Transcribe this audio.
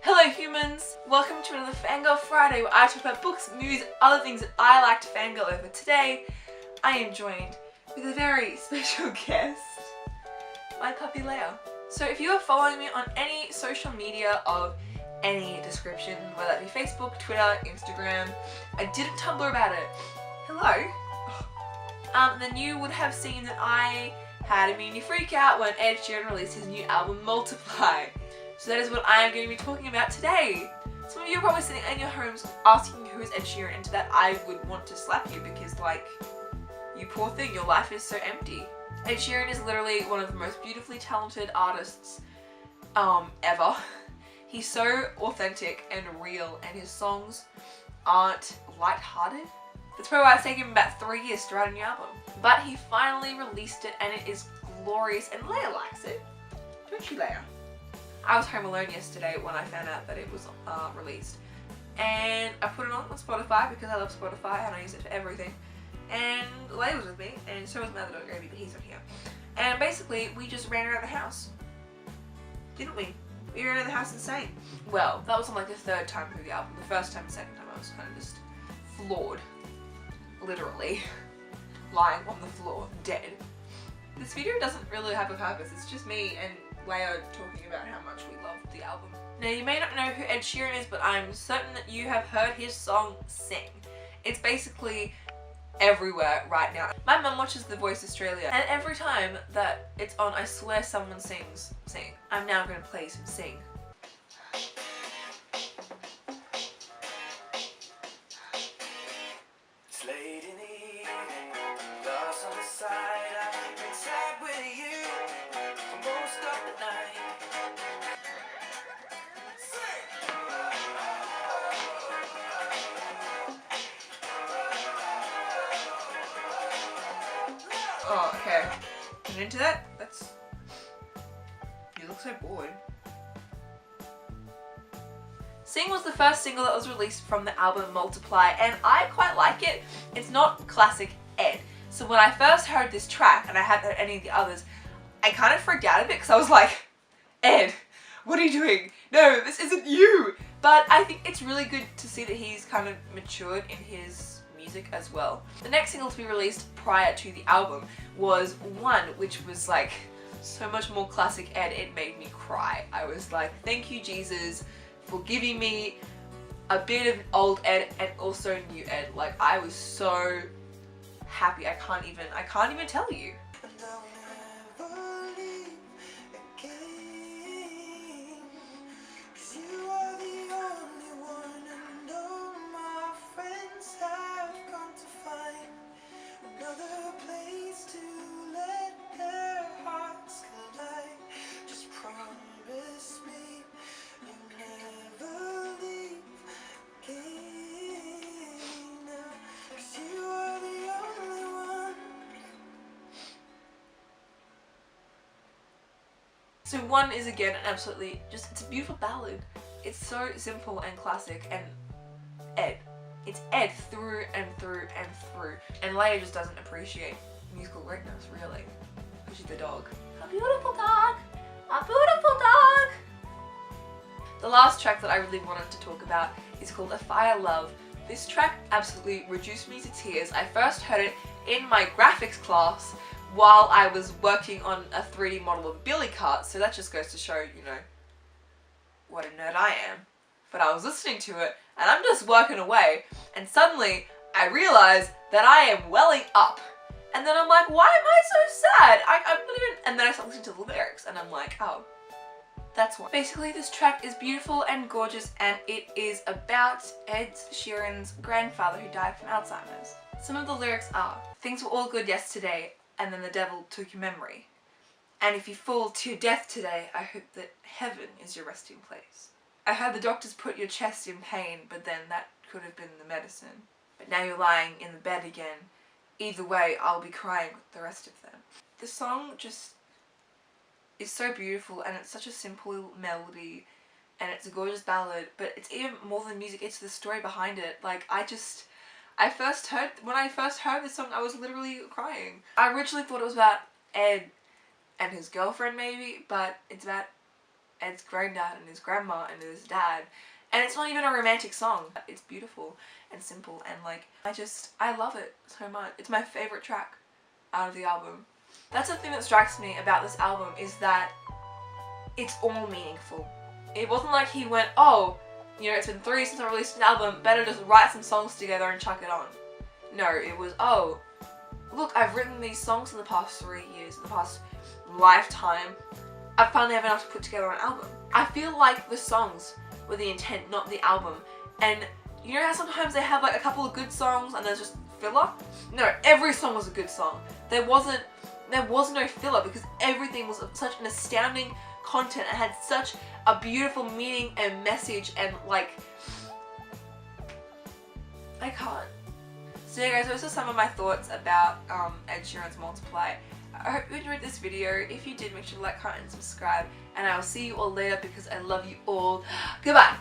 Hello humans! Welcome to another Fangirl Friday where I talk about books, movies, other things that I like to fangirl over. Today, I am joined with a very special guest, my puppy Leia. So if you are following me on any social media of any description, whether that be Facebook, Twitter, Instagram, I did a Tumblr about it. Hello! Then you would have seen that I had a mini freak out when Ed Sheeran released his new album Multiply. So that is what I am going to be talking about today. Some of you are probably sitting in your homes asking who is Ed Sheeran, and to that I would want to slap you because, like, you poor thing, your life is so empty. Ed Sheeran is literally one of the most beautifully talented artists ever. He's so authentic and real, and his songs aren't lighthearted. That's probably why it's taken him about 3 years to write a new album. But he finally released it and it is glorious, and Leia likes it. Don't you, Leia? I was home alone yesterday when I found out that it was released, and I put it on Spotify because I love Spotify and I use it for everything. And Leia was with me, and so was my other dog Obi, but he's not here. And basically, we just ran around the house, didn't we? We ran around the house insane. Well, that was on like the third time through the album. The first time, the second time, I was kind of just floored, literally, lying on the floor, dead. This video doesn't really have a purpose. It's just me and Leia talking about how much we love the album. Now, you may not know who Ed Sheeran is, but I'm certain that you have heard his song Sing. It's basically everywhere right now. My mum watches The Voice Australia, and every time that it's on, I swear someone sings Sing. I'm now going to play some Sing. It's late in the evening, lost on the side, I've been sad with you for most of the night. Oh, okay. And into that? That's... You look so bored. Sing was the first single that was released from the album Multiply, and I quite like it. It's not classic Ed. So when I first heard this track, and I hadn't heard any of the others, I kind of freaked out a bit because I was like, Ed, what are you doing? No, this isn't you! But I think it's really good to see that he's kind of matured in his music as well. The next single to be released prior to the album was One, which was like so much more classic Ed, it made me cry. I was like, thank you Jesus for giving me a bit of old Ed and also new Ed. Like, I was so happy, I can't even tell you. So One is again an absolutely it's a beautiful ballad. It's so simple and classic, and Ed. It's Ed through and through and through. And Leia just doesn't appreciate musical greatness, really. Because she's the dog. A beautiful dog! A beautiful dog! The last track that I really wanted to talk about is called A Fire Love. This track absolutely reduced me to tears. I first heard it in my graphics class while I was working on a 3D model of Billy Cart, so that just goes to show, you know, what a nerd I am. But I was listening to it, and I'm just working away, and suddenly I realize that I am welling up. And then I'm like, why am I so sad? I'm not even... And then I start listening to the lyrics, and I'm like, oh, that's why. Basically, this track is beautiful and gorgeous, and it is about Ed Sheeran's grandfather who died from Alzheimer's. Some of the lyrics are, things were all good yesterday, and then the devil took your memory. And if you fall to your death today, I hope that heaven is your resting place. I heard the doctors put your chest in pain, but then that could have been the medicine. But now you're lying in the bed again. Either way, I'll be crying with the rest of them. The song just is so beautiful, and it's such a simple melody, and it's a gorgeous ballad, but it's even more than music, it's the story behind it. Like, When I first heard this song, I was literally crying. I originally thought it was about Ed and his girlfriend maybe, but it's about Ed's granddad and his grandma and his dad. And it's not even a romantic song. It's beautiful and simple, and like, I love it so much. It's my favorite track out of the album. That's the thing that strikes me about this album, is that it's all meaningful. It wasn't like he went, oh, you know, it's been 3 years since I released an album, better just write some songs together and chuck it on. No, it was, oh, look, I've written these songs in the past 3 years, in the past lifetime. I finally have enough to put together an album. I feel like the songs were the intent, not the album. And you know how sometimes they have like a couple of good songs and there's just filler? No, every song was a good song. There was no filler, because everything was of such an astounding content and had such a beautiful meaning and message, and like, I can't. So yeah guys, those are some of my thoughts about Ed Sheeran's Multiply. I hope you enjoyed this video. If you did, make sure to like, comment and subscribe, and I will see you all later because I love you all. Goodbye!